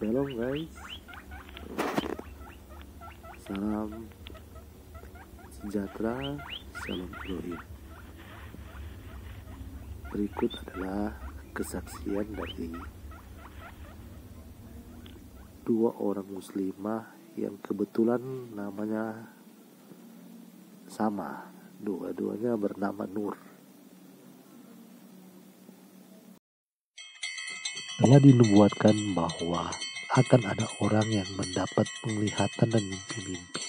Shalom guys, salam sejahtera, shalom Elohim. Berikut adalah kesaksian dari dua orang muslimah yang kebetulan namanya sama, dua-duanya bernama Nur. Telah dinubuatkan bahwa akan ada orang yang mendapat penglihatan dan mimpi-mimpi.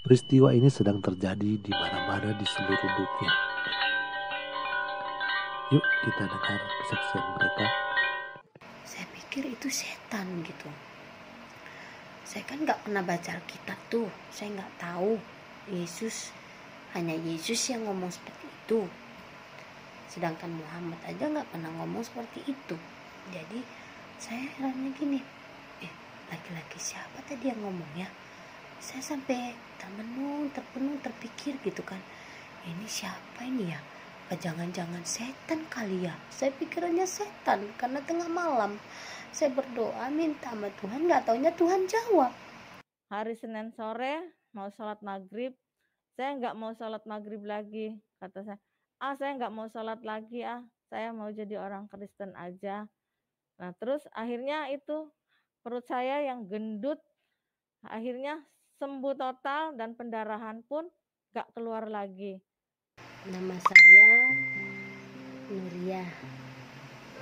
Peristiwa ini sedang terjadi di mana-mana di seluruh dunia. Yuk kita dengar kesaksian mereka. Saya pikir itu setan gitu. Saya kan nggak pernah baca Alkitab tuh. Saya nggak tahu hanya Yesus yang ngomong seperti itu. Sedangkan Muhammad aja nggak pernah ngomong seperti itu. Jadi saya herannya gini, laki-laki siapa tadi yang ngomongnya? Saya sampai terpenuh terpikir gitu kan. Ini siapa ini ya? Jangan-jangan setan kali ya. Saya pikirannya setan karena tengah malam saya berdoa minta sama Tuhan, nggak taunya Tuhan jawab. Hari Senin sore mau sholat maghrib, saya nggak mau sholat maghrib lagi, kata saya. Saya nggak mau sholat lagi, saya mau jadi orang Kristen aja. Nah terus akhirnya itu perut saya yang gendut akhirnya sembuh total dan pendarahan pun nggak keluar lagi. Nama saya Nuria.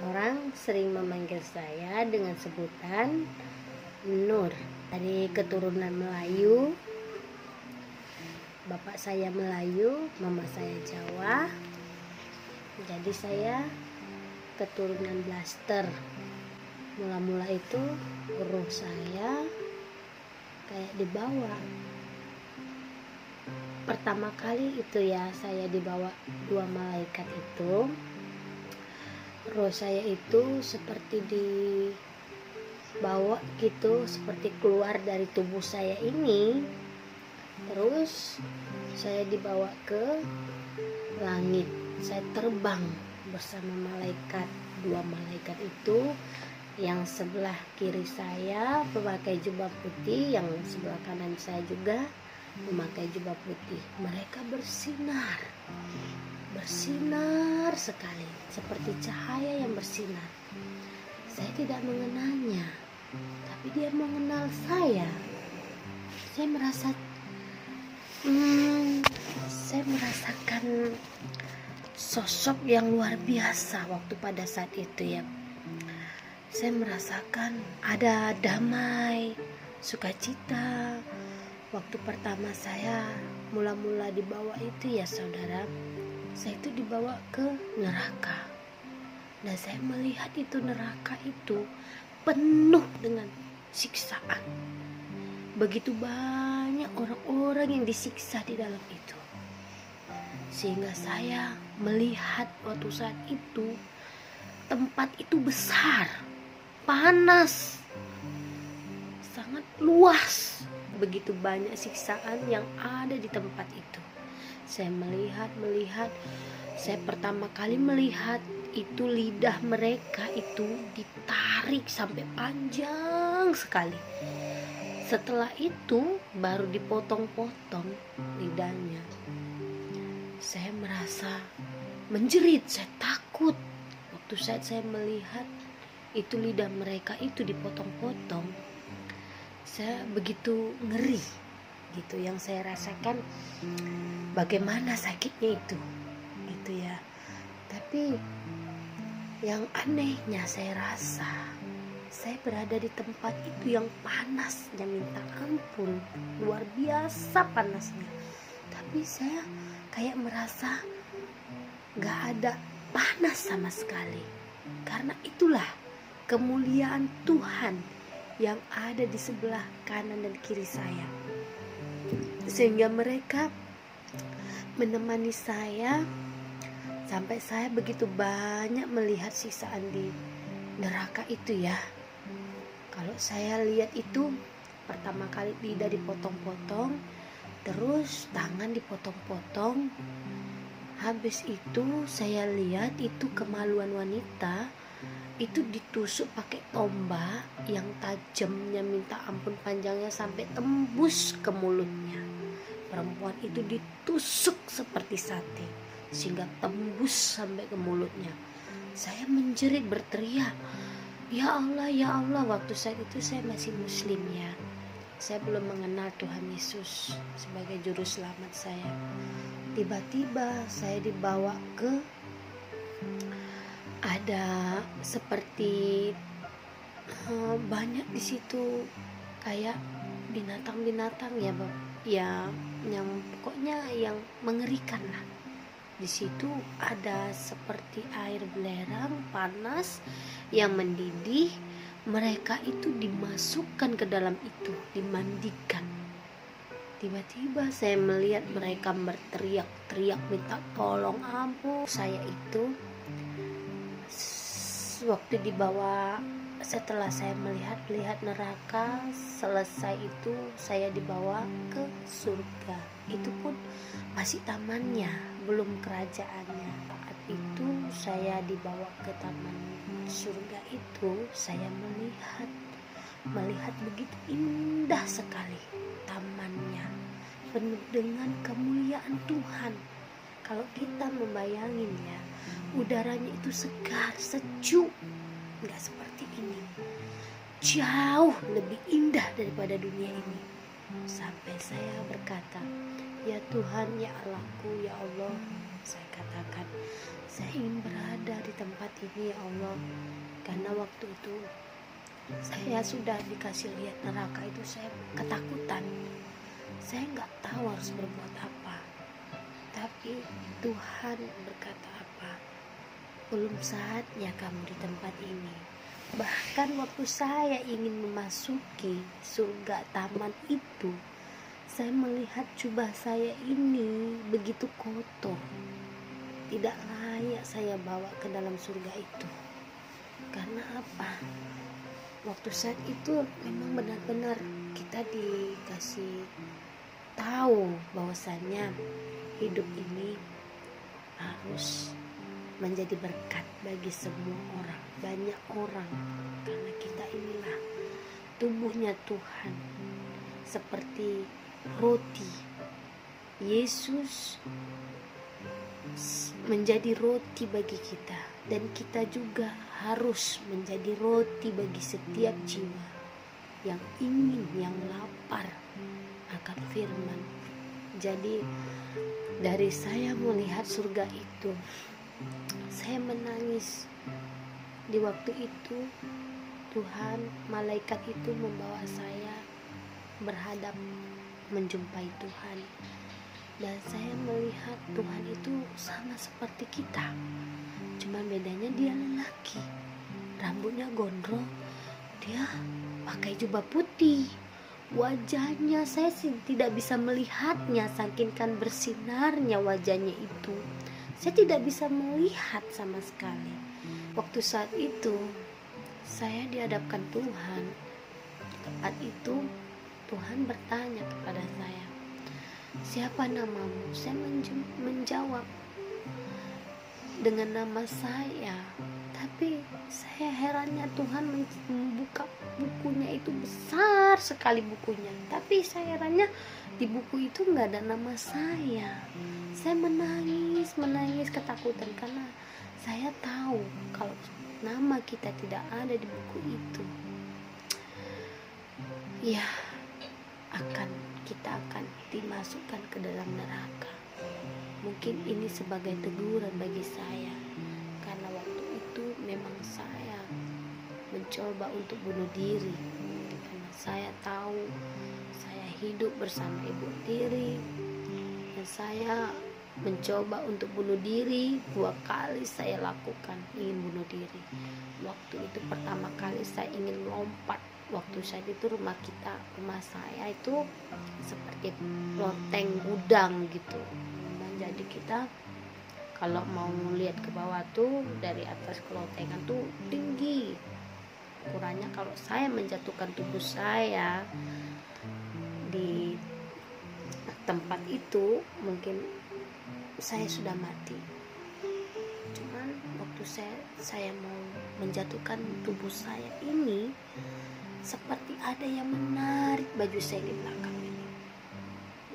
Orang sering memanggil saya dengan sebutan Nur. Dari keturunan Melayu. Bapak saya Melayu, mama saya Jawa. Jadi saya keturunan Blaster. Mula-mula itu roh saya kayak dibawa. Pertama kali itu ya saya dibawa dua malaikat itu. Roh saya itu seperti dibawa gitu, seperti keluar dari tubuh saya ini. Terus saya dibawa ke langit. Saya terbang bersama malaikat. Dua malaikat itu, yang sebelah kiri saya memakai jubah putih, yang sebelah kanan saya juga memakai jubah putih. Mereka bersinar sekali, seperti cahaya yang bersinar. Saya tidak mengenalnya, tapi dia mengenal saya. Saya merasakan sosok yang luar biasa waktu pada saat itu ya. Saya merasakan ada damai, sukacita. Waktu pertama saya mula-mula dibawa itu ya saudara, saya itu dibawa ke neraka. Dan saya melihat itu neraka itu penuh dengan siksaan. Begitu banyak orang-orang yang disiksa di dalam itu. Sehingga saya melihat waktu saat itu tempat itu besar, panas, sangat luas. Begitu banyak siksaan yang ada di tempat itu. Saya melihat, saya pertama kali melihat itu lidah mereka itu ditarik sampai panjang sekali. Setelah itu baru dipotong-potong lidahnya. Saya merasa menjerit, saya takut. Waktu saat saya melihat itu lidah mereka itu dipotong-potong, saya begitu ngeri gitu. Yang saya rasakan bagaimana sakitnya itu gitu ya. Tapi yang anehnya saya rasa saya berada di tempat itu yang panasnya minta ampun, luar biasa panasnya. Tapi saya kayak merasa gak ada panas sama sekali. Karena itulah kemuliaan Tuhan yang ada di sebelah kanan dan kiri saya. Sehingga mereka menemani saya sampai saya begitu banyak melihat siksaan di neraka itu ya. Kalau saya lihat itu pertama kali lidah dipotong-potong, terus tangan dipotong-potong. Habis itu saya lihat itu kemaluan wanita itu ditusuk pakai tombak yang tajamnya minta ampun, panjangnya sampai tembus ke mulutnya. Perempuan itu ditusuk seperti sate sehingga tembus sampai ke mulutnya. Saya menjerit berteriak, ya Allah, ya Allah. Waktu saat itu saya masih muslim ya, saya belum mengenal Tuhan Yesus sebagai juru selamat saya. Tiba-tiba saya dibawa ke, ada seperti banyak di situ kayak binatang-binatang ya, ya yang pokoknya yang mengerikan lah. Di situ ada seperti air belerang panas yang mendidih. Mereka itu dimasukkan ke dalam itu, dimandikan. Tiba-tiba saya melihat mereka berteriak-teriak minta tolong ampun. Saya itu waktu dibawa, setelah saya melihat neraka selesai itu, saya dibawa ke surga. Itu pun masih tamannya, belum kerajaannya. Saat itu saya dibawa ke taman surga itu, saya melihat begitu indah sekali tamannya, penuh dengan kemuliaan Tuhan. Kalau kita membayanginnya, udaranya itu segar, sejuk, nggak seperti ini, jauh lebih indah daripada dunia ini. Sampai saya berkata, ya Tuhan, ya Allahku, ya Allah, saya katakan, saya ingin berada di tempat ini ya Allah. Karena waktu itu saya sudah dikasih lihat neraka itu, saya ketakutan, saya nggak tahu harus berbuat apa. Tapi Tuhan berkata apa, belum saatnya kamu di tempat ini. Bahkan waktu saya ingin memasuki surga taman itu, saya melihat jubah saya ini begitu kotor, tidak layak saya bawa ke dalam surga itu. Karena apa? Waktu saat itu memang benar-benar kita dikasih tahu bahwasannya hidup ini harus menjadi berkat bagi semua orang, banyak orang. Karena kita inilah tubuhnya Tuhan, seperti roti. Yesus menjadi roti bagi kita, dan kita juga harus menjadi roti bagi setiap jiwa yang ingin, yang lapar akan firman. Jadi dari saya melihat surga itu, saya menangis. Di waktu itu Tuhan, malaikat itu membawa saya berhadap menjumpai Tuhan, dan saya melihat Tuhan itu sama seperti kita, cuma bedanya dia lelaki, rambutnya gondrong, dia pakai jubah putih. Wajahnya saya sih tidak bisa melihatnya, saking kan bersinarnya wajahnya itu, saya tidak bisa melihat sama sekali. Waktu saat itu saya dihadapkan Tuhan. Tepat itu Tuhan bertanya kepada saya, siapa namamu? Saya menjawab dengan nama saya. Tapi saya herannya Tuhan membuka bukunya, itu besar sekali bukunya, tapi saya herannya di buku itu nggak ada nama saya. Saya menangis ketakutan, karena saya tahu kalau nama kita tidak ada di buku itu, ya kita akan dimasukkan ke dalam neraka. Mungkin ini sebagai teguran bagi saya, karena waktu itu memang saya mencoba untuk bunuh diri, karena saya tahu saya hidup bersama ibu tiri, dan saya mencoba untuk bunuh diri. 2 kali saya lakukan ingin bunuh diri. Waktu itu pertama kali saya ingin lompat. Waktu saat itu rumah saya itu seperti loteng gudang gitu. Jadi kita kalau mau lihat ke bawah tuh, dari atas kelotengan tuh tinggi. Ukurannya kalau saya menjatuhkan tubuh saya di tempat itu, mungkin saya sudah mati. Cuman waktu waktu saya mau menjatuhkan tubuh saya ini, seperti ada yang menarik baju saya di belakang ini,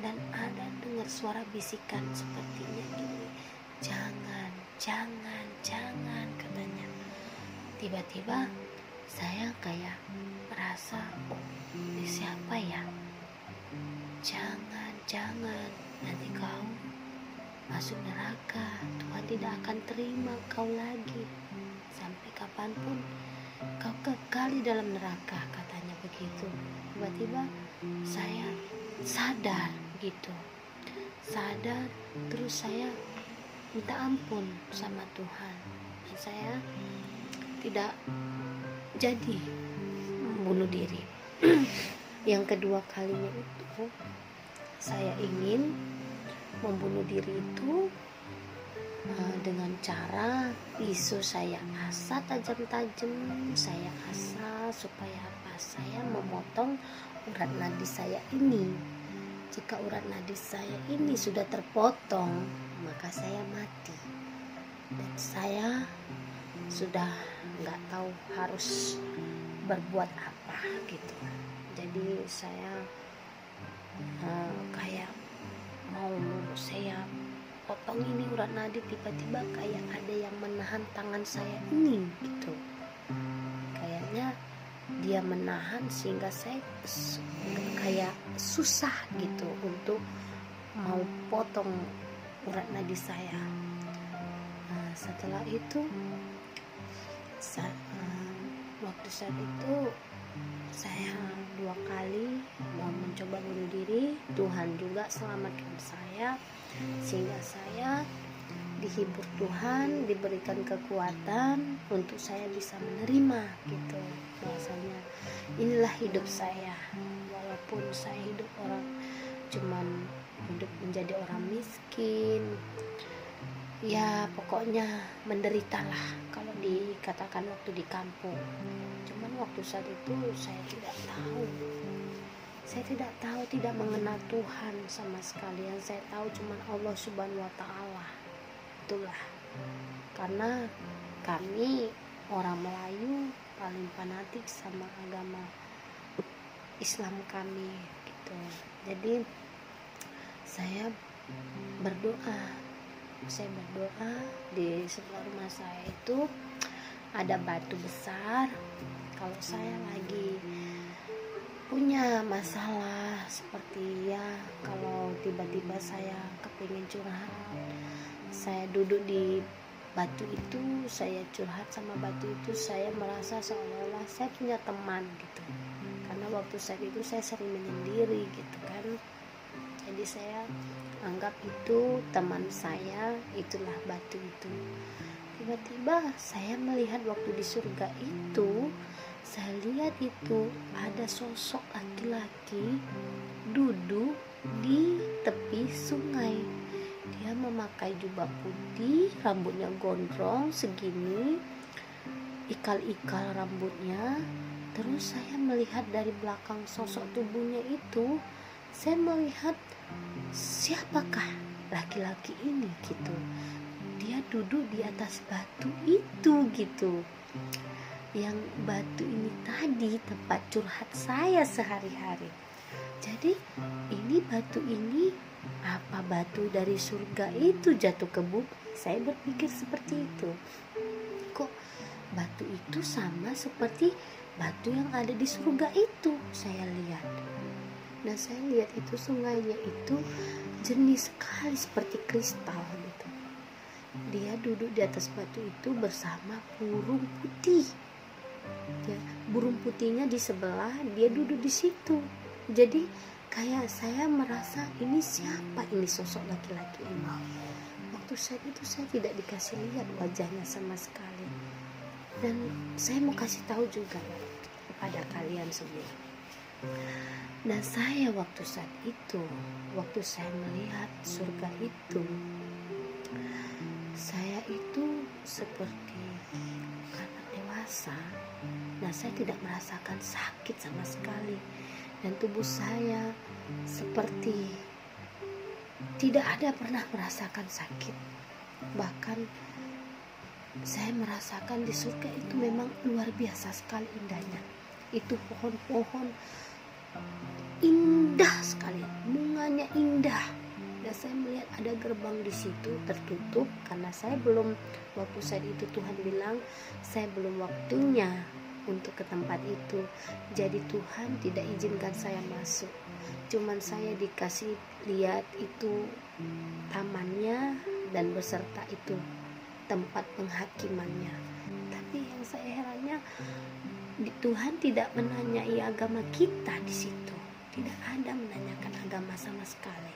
dan ada dengar suara bisikan sepertinya gini, jangan, jangan, jangan, katanya. Tiba-tiba saya kayak merasa, oh ini siapa ya, jangan, jangan, nanti kau masuk neraka, Tuhan tidak akan terima kau lagi sampai kapanpun kau kekal di dalam neraka, katanya begitu. Tiba-tiba saya sadar gitu, sadar, terus saya minta ampun sama Tuhan, dan saya tidak jadi membunuh diri. Yang kedua kalinya itu saya ingin membunuh diri itu dengan cara pisau saya asah tajam-tajam, saya asah supaya apa? Saya memotong urat nadi saya ini. Jika urat nadi saya ini sudah terpotong, maka saya mati, dan saya sudah nggak tahu harus berbuat apa gitu. Jadi saya kayak mau saya potong ini urat nadi, tiba-tiba kayak ada yang menahan tangan saya ini gitu. Kayaknya dia menahan sehingga saya kayak susah gitu untuk mau potong urat nadi saya. Setelah itu waktu saat itu saya 2 kali mau mencoba bunuh diri. Tuhan juga selamatkan saya, sehingga saya dihibur Tuhan, diberikan kekuatan untuk saya bisa menerima gitu. Bahwasanya inilah hidup saya, walaupun saya hidup cuman hidup menjadi orang miskin, ya pokoknya menderitalah kalau dikatakan waktu di kampung. Cuman waktu saat itu saya tidak tahu, tidak mengenal Tuhan sama sekali. Yang saya tahu cuman Allah Subhanahu wa Ta'ala. Itulah karena kami orang Melayu paling fanatik sama agama Islam kami gitu. Jadi saya berdoa di sebelah rumah saya itu ada batu besar. Kalau saya lagi punya masalah seperti ya, kalau tiba-tiba saya kepingin curhat, saya duduk di batu itu, saya curhat sama batu itu, saya merasa seolah-olah saya punya teman gitu. Karena waktu saat itu saya sering menyendiri gitu kan. Jadi saya anggap itu teman saya, itulah batu itu. Tiba-tiba saya melihat waktu di surga itu, saya lihat itu ada sosok laki-laki duduk di tepi sungai. Dia memakai jubah putih, rambutnya gondrong segini, ikal-ikal rambutnya. Terus saya melihat dari belakang sosok tubuhnya itu, saya melihat siapakah laki-laki ini gitu. Dia duduk di atas batu itu gitu. Yang batu ini tadi tempat curhat saya sehari-hari. Jadi ini batu ini, apa batu dari surga itu jatuh ke bumi? Saya berpikir seperti itu. Kok batu itu sama seperti batu yang ada di surga itu? Saya lihat. Nah, saya lihat itu sungainya itu jernih sekali seperti kristal gitu. Dia duduk di atas batu itu bersama burung putih. Ya, burung putihnya di sebelah, dia duduk di situ. Jadi kayak saya merasa ini siapa ini sosok laki-laki ini. Waktu saat itu saya tidak dikasih lihat wajahnya sama sekali. Dan saya mau kasih tahu juga kepada kalian semua. Nah, saya waktu saat itu, waktu saya melihat surga itu, saya itu seperti karena dewasa. Nah, saya tidak merasakan sakit sama sekali. Dan tubuh saya seperti tidak ada pernah merasakan sakit. Bahkan saya merasakan di surga itu memang luar biasa sekali indahnya. Itu pohon-pohon indah sekali, bunganya indah. Dan saya melihat ada gerbang di situ tertutup karena saya belum, waktu saat itu Tuhan bilang saya belum waktunya untuk ke tempat itu. Jadi Tuhan tidak izinkan saya masuk. Cuman saya dikasih lihat itu tamannya dan beserta itu tempat penghakimannya. Tapi yang saya herannya, Tuhan tidak menanyai agama kita di situ. Tidak ada menanyakan agama sama sekali.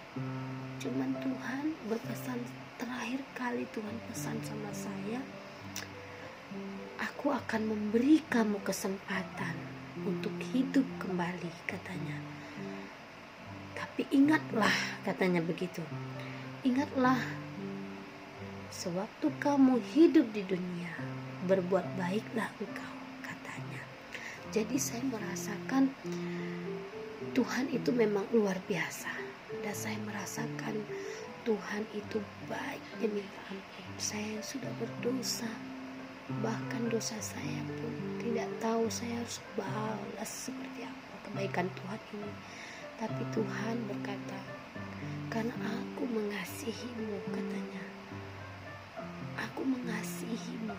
Cuman Tuhan berpesan, terakhir kali Tuhan pesan sama saya, aku akan memberi kamu kesempatan untuk hidup kembali, katanya. Tapi ingatlah, katanya begitu, ingatlah, sewaktu kamu hidup di dunia, berbuat baiklah engkau, katanya. Jadi saya merasakan Tuhan itu memang luar biasa. Dan saya merasakan Tuhan itu baiknya minta ampun. Saya yang sudah berdosa, bahkan dosa saya pun tidak tahu saya harus balas seperti apa kebaikan Tuhan ini. Tapi Tuhan berkata, karena aku mengasihimu, katanya, aku mengasihimu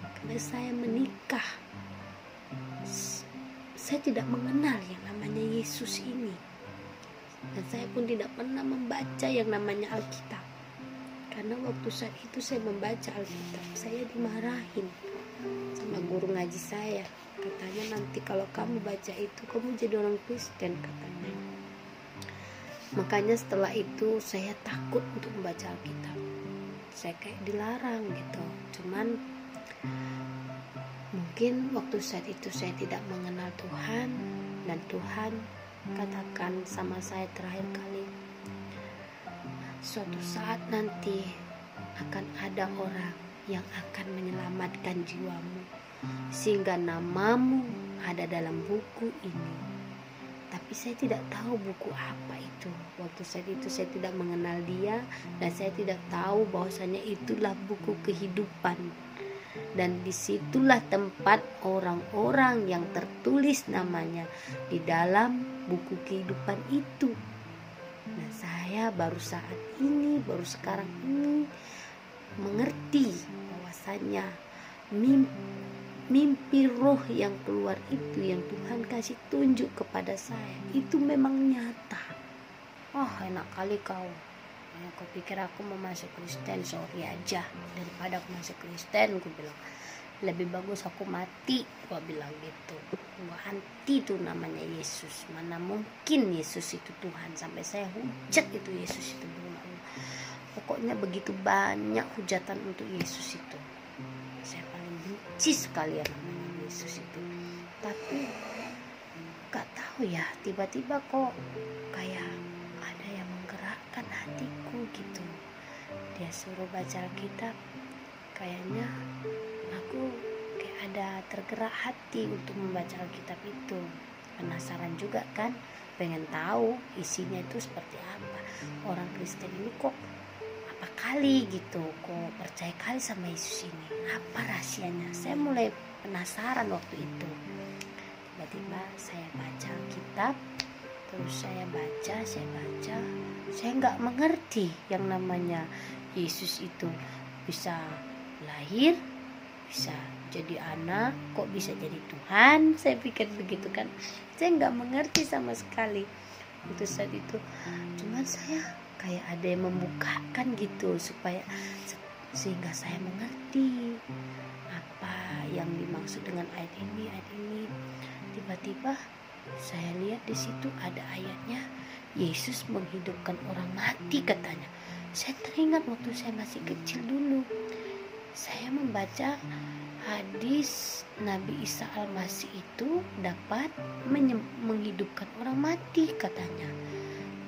karena saya menikah. Saya tidak mengenal yang namanya Yesus ini. Dan saya pun tidak pernah membaca yang namanya Alkitab. Karena waktu saat itu saya membaca Alkitab, saya dimarahin sama guru ngaji saya. Katanya, nanti kalau kamu baca itu, kamu jadi orang Kristen, katanya. Makanya setelah itu saya takut untuk membaca Alkitab. Saya kayak dilarang gitu. Cuman mungkin waktu saat itu saya tidak mengenal Tuhan. Dan Tuhan katakan sama saya terakhir kali, suatu saat nanti akan ada orang yang akan menyelamatkan jiwamu sehingga namamu ada dalam buku ini. Tapi saya tidak tahu buku apa itu. Waktu saat itu saya tidak mengenal dia, dan saya tidak tahu bahwasanya itulah buku kehidupan. Dan disitulah tempat orang-orang yang tertulis namanya di dalam buku kehidupan itu. Nah, saya baru saat ini, baru sekarang ini mengerti bahwasanya mimpi roh yang keluar itu, yang Tuhan kasih tunjuk kepada saya, itu memang nyata. Oh, enak kali kau. Aku pikir aku mau masuk Kristen, sorry aja, daripada aku masuk Kristen, aku bilang lebih bagus aku mati, aku bilang gitu. Gua anti tuh namanya Yesus, mana mungkin Yesus itu Tuhan, sampai saya hujat itu Yesus itu. Pokoknya begitu banyak hujatan untuk Yesus itu. Saya paling benci sekali yang namanya Yesus itu. Tapi gak tahu ya, tiba-tiba kok kayak ada yang menggerakkan hatiku gitu. Dia suruh baca Alkitab, kayaknya aku kayak ada tergerak hati untuk membaca Alkitab itu. Penasaran juga kan, pengen tahu isinya itu seperti apa. Orang Kristen ini kok apa kali gitu, kok percaya kali sama Yesus ini, apa rahasianya? Saya mulai penasaran waktu itu. Tiba-tiba saya baca Alkitab, terus saya baca, saya nggak mengerti yang namanya Yesus itu bisa lahir, bisa jadi anak, kok bisa jadi Tuhan. Saya pikir begitu kan, saya nggak mengerti sama sekali itu saat itu. Cuman saya kayak ada yang membukakan gitu supaya sehingga saya mengerti apa yang dimaksud dengan ayat ini. Tiba-tiba saya lihat di situ ada ayatnya, Yesus menghidupkan orang mati, katanya. Saya teringat waktu saya masih kecil dulu, saya membaca hadis Nabi Isa Al-Masih itu dapat menghidupkan orang mati, katanya.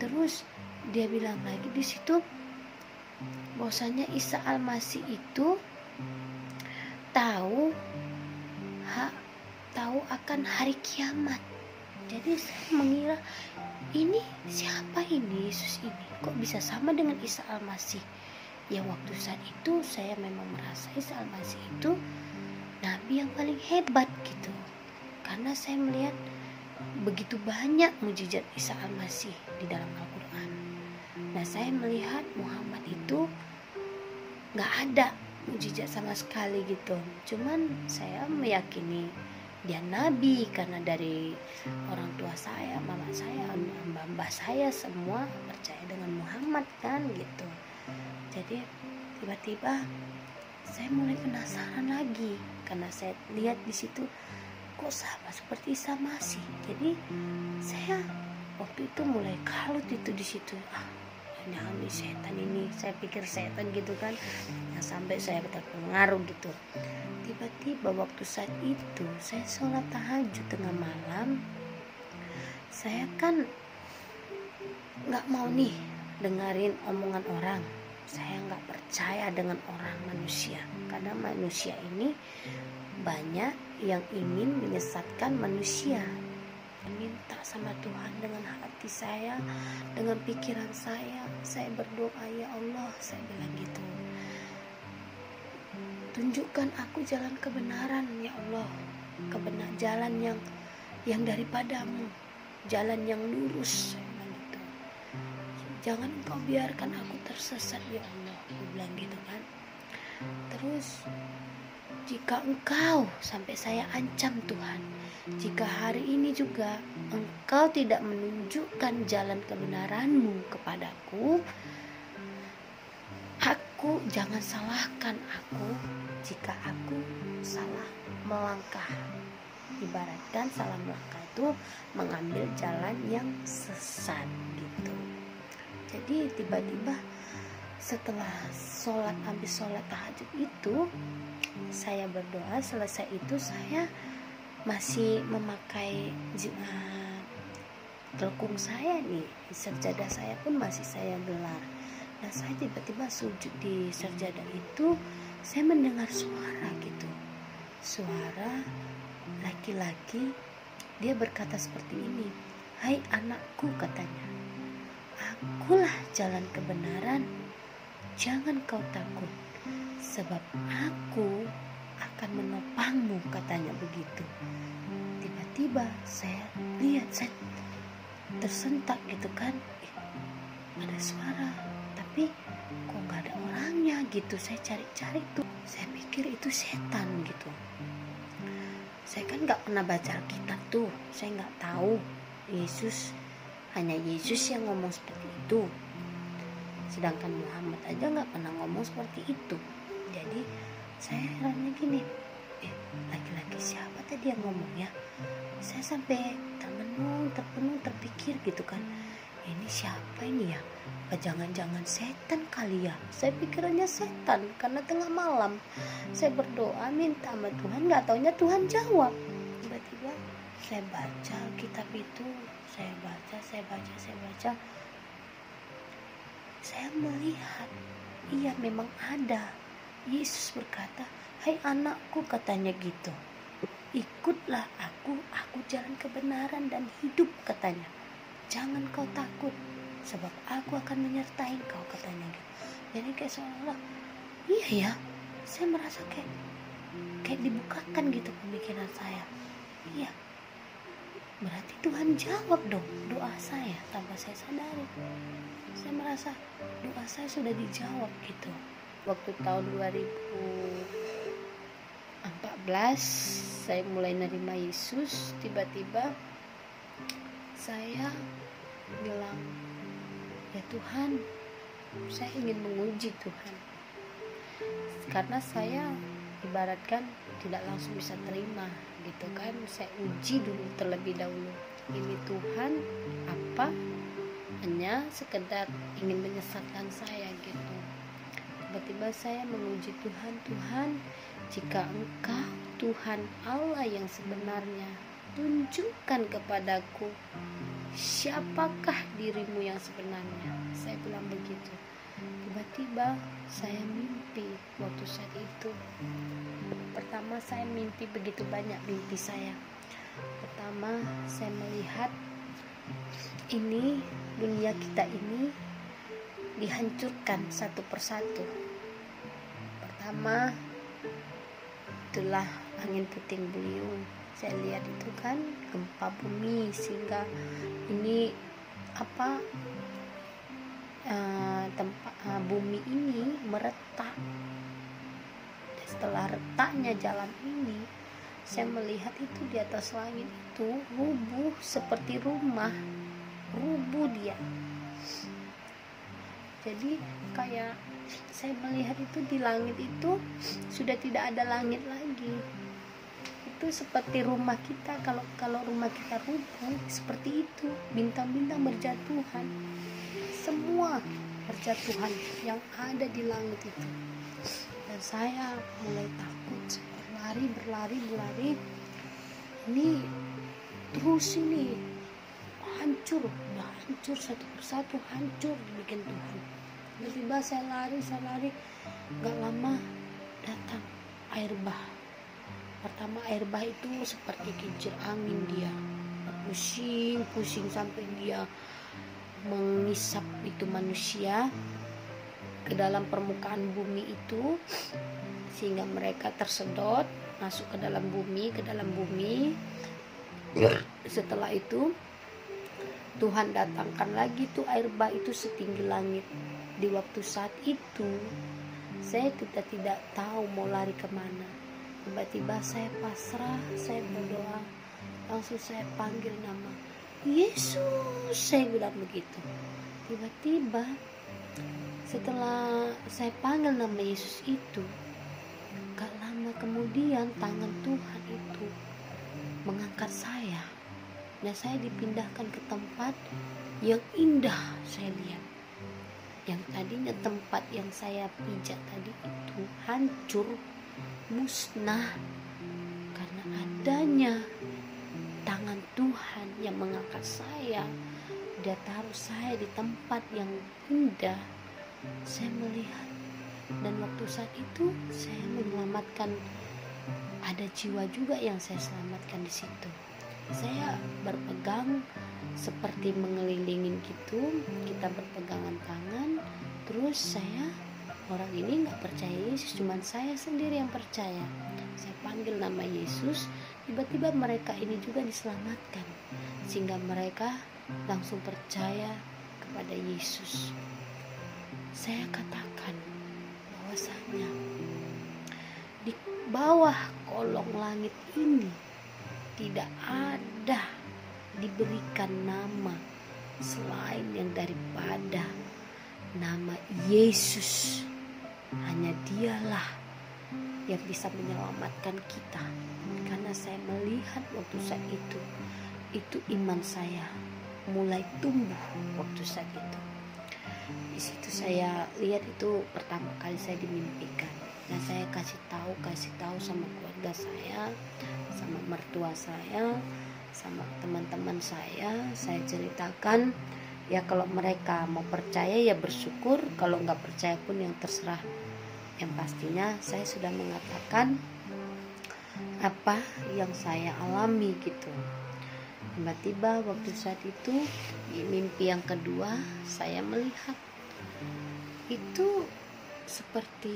Terus dia bilang lagi di situ bahwasanya Isa Al-Masih itu tahu akan hari kiamat. Jadi saya mengira, ini siapa ini Yesus ini? Kok bisa sama dengan Isa Al-Masih? Ya waktu saat itu saya memang merasa Isa Al-Masih itu nabi yang paling hebat gitu, karena saya melihat begitu banyak mujizat Isa Al-Masih di dalam Al-Quran. Nah, saya melihat Muhammad itu gak ada mujizat sama sekali gitu. Cuman saya meyakini dia nabi karena dari orang tua saya, mama saya, mbah saya semua percaya dengan Muhammad kan gitu. Jadi tiba-tiba saya mulai penasaran lagi karena saya lihat di situ kok sama seperti Isa Masih. Jadi saya waktu itu mulai kalut itu di situ. Jangan nih setan ini, saya pikir setan gitu kan, yang sampai saya terpengaruh gitu. Tiba-tiba waktu saat itu saya sholat tahajud tengah malam. Saya kan nggak mau nih dengerin omongan orang. Saya nggak percaya dengan orang manusia, karena manusia ini banyak yang ingin menyesatkan manusia. Minta sama Tuhan dengan hati saya, dengan pikiran saya berdoa, ya Allah, saya bilang gitu, tunjukkan aku jalan kebenaran ya Allah, jalan yang daripadamu, jalan yang lurus, saya bilang gitu. Jangan Engkau biarkan aku tersesat ya Allah, aku bilang gitu kan. Terus jika Engkau, sampai saya ancam Tuhan, jika hari ini juga Engkau tidak menunjukkan jalan kebenaran-Mu kepadaku, jangan salahkan aku jika aku salah melangkah. Ibaratkan salah melangkah itu mengambil jalan yang sesat gitu. Jadi tiba-tiba setelah habis sholat tahajud itu, saya berdoa. Selesai itu saya masih memakai telkung saya nih, sajadah saya pun masih saya gelar. Nah, saya tiba-tiba sujud di sajadah itu, saya mendengar suara gitu, suara laki-laki. Dia berkata seperti ini, "Hai anakku," katanya, "akulah jalan kebenaran, jangan kau takut, sebab aku akan menopangmu," katanya begitu. Tiba-tiba saya lihat, saya tersentak gitu kan, ada suara, tapi kok gak ada orangnya gitu. Saya cari-cari tuh, saya pikir itu setan gitu. Saya kan gak pernah baca Alkitab tuh, saya gak tahu hanya Yesus yang ngomong seperti itu. Sedangkan Muhammad aja gak pernah ngomong seperti itu. Jadi saya herannya gini, laki-laki siapa tadi yang ngomong ya? Saya sampai terpenuh terpikir gitu kan, ini siapa ini ya? Jangan-jangan setan kali ya? Saya pikirannya setan karena tengah malam saya berdoa minta sama Tuhan, gak taunya Tuhan jawab. Tiba-tiba saya baca kitab itu, saya baca, saya melihat, iya memang ada. Yesus berkata, "Hai anakku," katanya gitu, "ikutlah aku jalan kebenaran dan hidup," katanya. "Jangan kau takut, sebab aku akan menyertai kau," katanya gitu. Jadi kayak seolah-olah, iya ya, saya merasa kayak dibukakan gitu pemikiran saya. Iya, berarti Tuhan jawab dong doa saya tanpa saya sadari. Saya merasa doa saya sudah dijawab gitu. Waktu tahun 2014 saya mulai nerima Yesus, tiba-tiba saya bilang, "Ya Tuhan, saya ingin menguji Tuhan." Karena saya ibaratkan tidak langsung bisa terima gitu kan, saya uji dulu terlebih dahulu. Ini Tuhan apa hanya sekedar ingin menyesatkan saya gitu. Tiba-tiba saya menguji Tuhan, "Tuhan, jika Engkau Tuhan Allah yang sebenarnya, tunjukkan kepadaku siapakah dirimu yang sebenarnya." Saya bilang begitu. Tiba-tiba saya mimpi waktu saat itu. Pertama saya mimpi begitu banyak mimpi saya. Pertama saya melihat ini dunia kita ini dihancurkan satu persatu. Pertama, itulah angin puting beliung. Saya lihat itu kan gempa bumi, sehingga ini bumi ini meretak. Dan setelah retaknya jalan ini, saya melihat itu di atas langit itu rubuh seperti rumah, rubuh dia. Jadi kayak saya melihat itu di langit itu sudah tidak ada langit lagi. Itu seperti rumah kita, kalau rumah kita rubuh seperti itu, bintang-bintang berjatuhan, semua berjatuhan yang ada di langit itu. Dan saya mulai takut, berlari, ini terus ini hancur satu persatu, hancur dibikin Tuhan. Tiba-tiba saya lari, gak lama datang air bah. Pertama air bah itu seperti kincir angin, dia pusing sampai dia mengisap itu manusia ke dalam permukaan bumi itu, sehingga mereka tersedot masuk ke dalam bumi. Setelah itu Tuhan datangkan lagi tuh air bah itu setinggi langit. Di waktu saat itu saya tidak tahu mau lari kemana. Tiba-tiba saya pasrah, saya berdoa, langsung saya panggil nama Yesus, saya bilang begitu. Tiba-tiba setelah saya panggil nama Yesus itu, gak lama kemudian tangan Tuhan itu mengangkat saya, dan saya dipindahkan ke tempat yang indah. Saya lihat yang tadinya tempat yang saya pijak tadi itu hancur, musnah, karena adanya tangan Tuhan yang mengangkat saya. Dia taruh saya di tempat yang indah. Saya melihat, dan waktu saat itu saya menyelamatkan, ada jiwa juga yang saya selamatkan di situ. Saya berpegang seperti mengelilingin gitu, kita berpegangan tangan. Terus orang ini gak percaya Yesus, cuman saya sendiri yang percaya. Saya panggil nama Yesus, tiba-tiba mereka ini juga diselamatkan, sehingga mereka langsung percaya kepada Yesus. Saya katakan bahwasanya di bawah kolong langit ini tidak ada diberikan nama selain yang daripada nama Yesus. Hanya dialah yang bisa menyelamatkan kita. Karena saya melihat waktu saat itu iman saya mulai tumbuh waktu saat itu. Di situ saya lihat itu pertama kali saya dimimpikan. Nah, saya kasih tahu sama keluarga saya, sama mertua saya, sama teman-teman saya ceritakan. Ya kalau mereka mau percaya ya bersyukur, kalau nggak percaya pun yang terserah. Yang pastinya saya sudah mengatakan apa yang saya alami gitu. Tiba-tiba waktu saat itu di mimpi yang kedua saya melihat itu seperti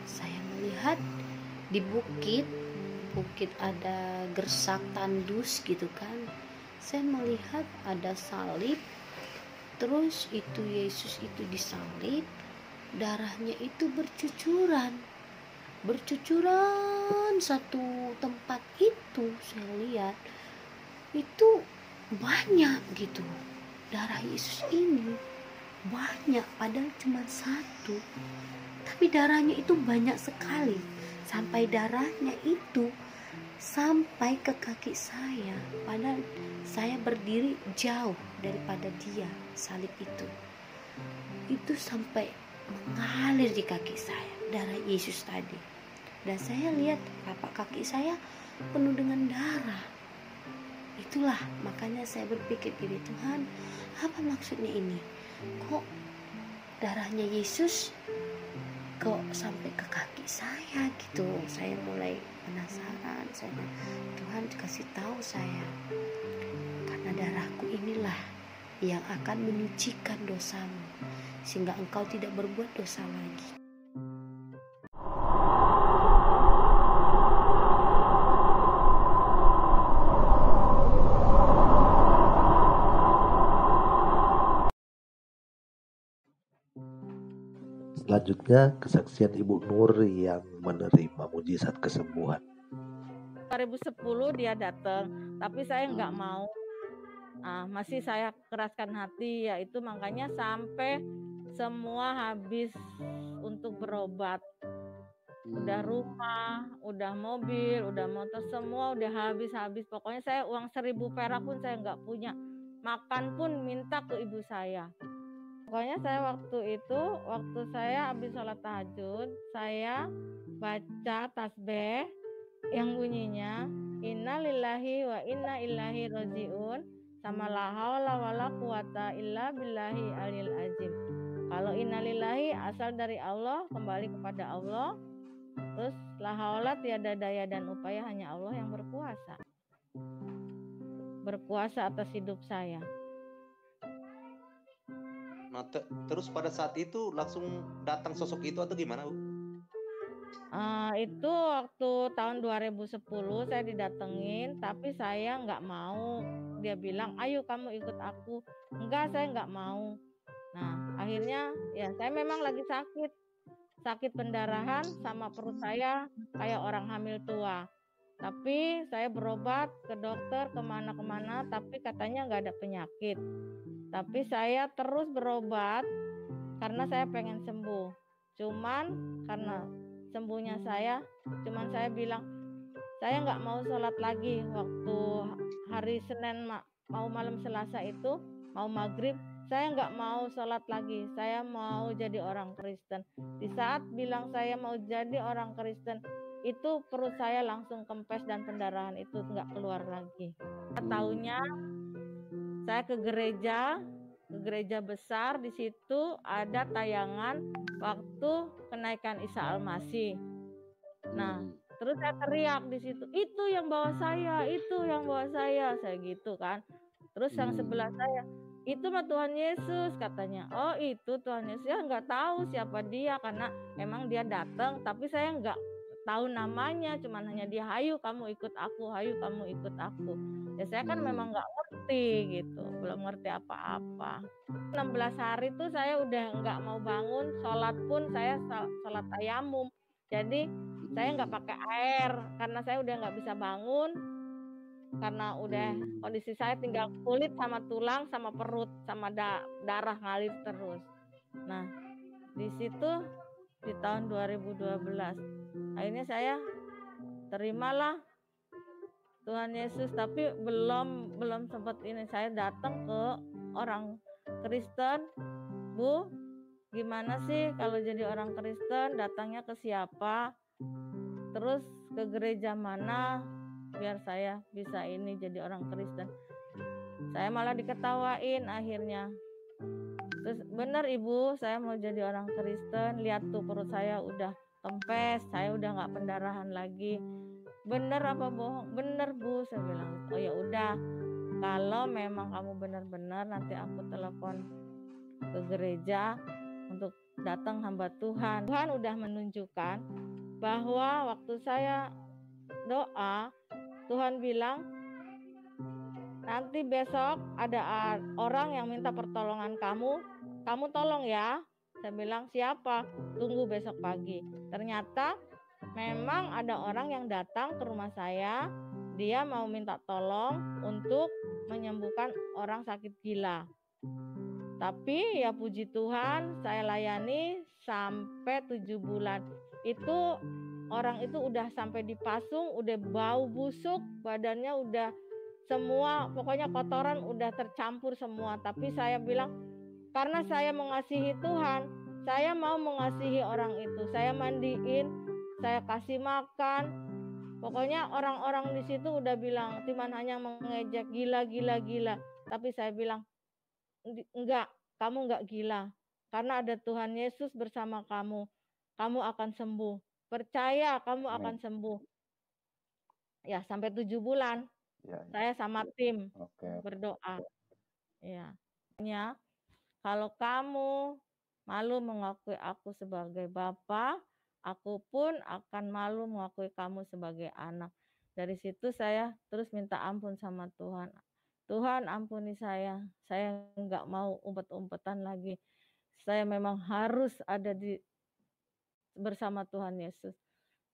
saya melihat di bukit ada gersak tandus gitu kan. Saya melihat ada salib, terus itu Yesus itu disalib, darahnya itu bercucuran satu tempat itu. Saya lihat itu banyak gitu, darah Yesus ini banyak, padahal cuma satu, tapi darahnya itu banyak sekali, sampai darahnya itu sampai ke kaki saya, padahal saya berdiri jauh daripada dia. Salib itu sampai mengalir di kaki saya, darah Yesus tadi. Dan saya lihat tapak kaki saya penuh dengan darah. Itulah makanya saya berpikir gini, Tuhan, apa maksudnya ini? Kok darahnya Yesus kok sampai ke kaki saya gitu? Saya mulai penasaran. Tuhan kasih tahu saya, karena darahku inilah yang akan menyucikan dosamu, sehingga engkau tidak berbuat dosa lagi. Selanjutnya, kesaksian Ibu Nur yang menerima mujizat kesembuhan. 2010 dia datang, tapi saya nggak mau. Masih saya keraskan hati, yaitu makanya sampai semua habis untuk berobat. Udah rumah, udah mobil, udah motor, semua udah habis. Pokoknya saya uang 1.000 perak pun saya nggak punya. Makan pun minta ke ibu saya. Pokoknya saya waktu saya habis sholat tahajud, saya baca tasbih yang bunyinya inna lillahi wa inna ilaihi rojiun sama la haula wala quwata illa billahi alil azim. Kalau inna lillahi asal dari Allah, kembali kepada Allah. Terus la haula tiada daya dan upaya, hanya Allah yang berkuasa. Berkuasa atas hidup saya. Nah, terus pada saat itu langsung datang sosok itu atau gimana, Bu? Itu waktu tahun 2010 saya didatengin, tapi saya nggak mau. Dia bilang, ayo kamu ikut aku. Enggak, saya nggak mau. Nah, akhirnya ya saya memang lagi sakit pendarahan sama perut saya kayak orang hamil tua. Tapi saya berobat ke dokter kemana-kemana, tapi katanya nggak ada penyakit. Tapi saya terus berobat karena saya pengen sembuh. Cuman karena sembuhnya cuman saya bilang, saya nggak mau sholat lagi. Waktu hari Senin mau malam Selasa itu, mau maghrib, saya nggak mau sholat lagi. Saya mau jadi orang Kristen. Di saat bilang saya mau jadi orang Kristen, itu perut saya langsung kempes dan pendarahan itu nggak keluar lagi. Tahunya saya ke gereja besar, di situ ada tayangan waktu kenaikan Isa Al-Masih. Nah, terus saya teriak di situ, itu yang bawa saya, saya gitu kan. Terus yang sebelah saya, itu mah Tuhan Yesus katanya. Oh itu Tuhan Yesus, ya nggak tahu siapa dia karena memang dia datang, tapi saya nggak tahu namanya, cuman hanya dia, hayu kamu ikut aku, hayu kamu ikut aku. Ya saya kan memang nggak ngerti gitu, belum ngerti apa-apa. 16 hari tuh saya udah nggak mau bangun, sholat pun saya sholat tayamum. Jadi saya nggak pakai air karena saya udah nggak bisa bangun, karena udah kondisi saya tinggal kulit sama tulang sama perut sama darah ngalir terus. Nah di situ di tahun 2012 akhirnya saya terimalah Tuhan Yesus, tapi belum sempat ini. Saya datang ke orang Kristen, Bu, gimana sih kalau jadi orang Kristen, datangnya ke siapa, terus ke gereja mana biar saya bisa ini jadi orang Kristen. Saya malah diketawain akhirnya. Terus benar Ibu, saya mau jadi orang Kristen, lihat tuh perut saya udah kempes, saya udah nggak pendarahan lagi. Bener apa bohong? Bener Bu, saya bilang. Oh ya udah, kalau memang kamu benar-benar, nanti aku telepon ke gereja untuk datang hamba Tuhan. Tuhan udah menunjukkan bahwa waktu saya doa, Tuhan bilang nanti besok ada orang yang minta pertolongan kamu tolong ya. Saya bilang siapa? Tunggu besok pagi. Ternyata memang ada orang yang datang ke rumah saya, dia mau minta tolong untuk menyembuhkan orang sakit gila. Tapi ya puji Tuhan, saya layani sampai 7 bulan. Itu orang itu udah sampai dipasung, udah bau busuk, badannya udah semua, pokoknya kotoran udah tercampur semua. Tapi saya bilang, karena saya mengasihi Tuhan, saya mau mengasihi orang itu. Saya mandiin, saya kasih makan. Pokoknya orang-orang di situ udah bilang, Timan hanya mengejek, gila. Tapi saya bilang, enggak, kamu enggak gila. Karena ada Tuhan Yesus bersama kamu. Kamu akan sembuh. Percaya kamu akan sembuh. Ya, sampai 7 bulan. Saya sama tim berdoa. Ya. Kalau kamu malu mengakui aku sebagai bapa, aku pun akan malu mengakui kamu sebagai anak. Dari situ saya terus minta ampun sama Tuhan. Tuhan ampuni saya nggak mau umpet-umpetan lagi. Saya memang harus ada bersama Tuhan Yesus.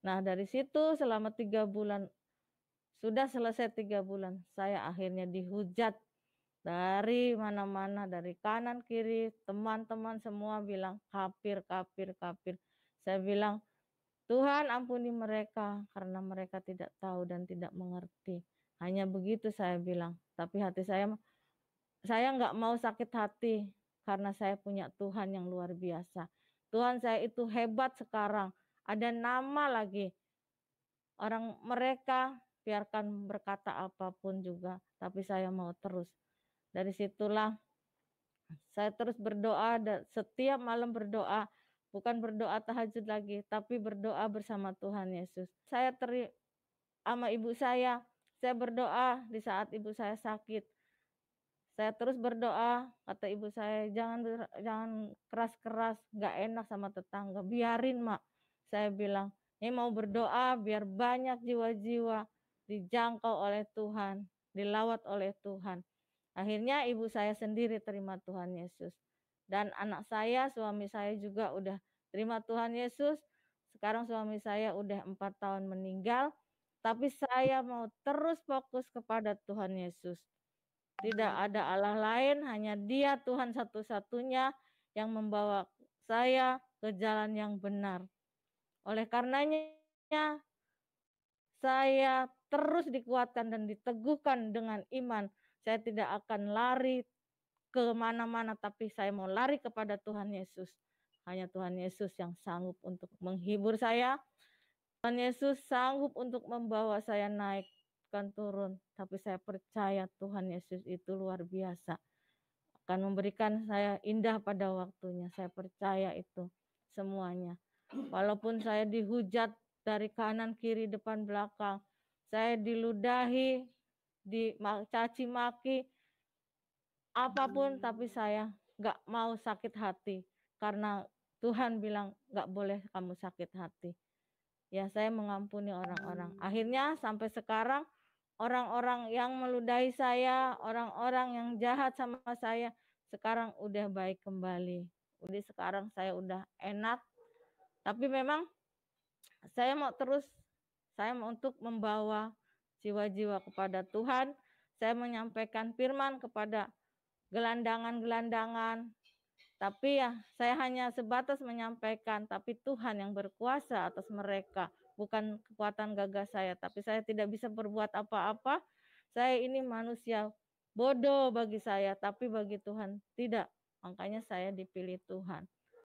Nah dari situ selama 3 bulan, sudah selesai 3 bulan, saya akhirnya dihujat dari mana-mana, dari kanan kiri, teman-teman semua bilang kafir, kafir, kafir. Saya bilang, Tuhan ampuni mereka karena mereka tidak tahu dan tidak mengerti. Hanya begitu saya bilang. Tapi hati saya nggak mau sakit hati karena saya punya Tuhan yang luar biasa. Tuhan saya itu hebat sekarang. Ada nama lagi. Orang mereka biarkan berkata apapun juga, tapi saya mau terus. Dari situlah saya terus berdoa, dan setiap malam berdoa, bukan berdoa tahajud lagi, tapi berdoa bersama Tuhan Yesus. Saya sama ibu saya berdoa di saat ibu saya sakit. Saya terus berdoa, kata ibu saya, jangan keras-keras, nggak enak sama tetangga, biarin mak. Saya bilang, ini mau berdoa biar banyak jiwa-jiwa dijangkau oleh Tuhan, dilawat oleh Tuhan. Akhirnya ibu saya sendiri terima Tuhan Yesus. Dan anak saya, suami saya juga udah terima Tuhan Yesus. Sekarang suami saya udah 4 tahun meninggal. Tapi saya mau terus fokus kepada Tuhan Yesus. Tidak ada Allah lain, hanya Dia Tuhan satu-satunya yang membawa saya ke jalan yang benar. Oleh karenanya, saya terus dikuatkan dan diteguhkan dengan iman. Saya tidak akan lari ke mana-mana, tapi saya mau lari kepada Tuhan Yesus. Hanya Tuhan Yesus yang sanggup untuk menghibur saya. Tuhan Yesus sanggup untuk membawa saya naik, bukan turun. Tapi saya percaya Tuhan Yesus itu luar biasa. Akan memberikan saya indah pada waktunya. Saya percaya itu semuanya. Walaupun saya dihujat dari kanan, kiri, depan, belakang. Saya diludahi, dicaci maki, apapun, tapi saya nggak mau sakit hati. Karena Tuhan bilang nggak boleh kamu sakit hati. Ya saya mengampuni orang-orang. Akhirnya sampai sekarang orang-orang yang meludahi saya, orang-orang yang jahat sama saya, sekarang udah baik kembali. Udah sekarang saya udah enak. Tapi memang saya mau untuk membawa jiwa-jiwa kepada Tuhan. Saya menyampaikan firman kepada gelandangan-gelandangan. Tapi ya saya hanya sebatas menyampaikan, tapi Tuhan yang berkuasa atas mereka. Bukan kekuatan gagah saya, tapi saya tidak bisa berbuat apa-apa. Saya ini manusia bodoh bagi saya, tapi bagi Tuhan tidak. Makanya saya dipilih Tuhan.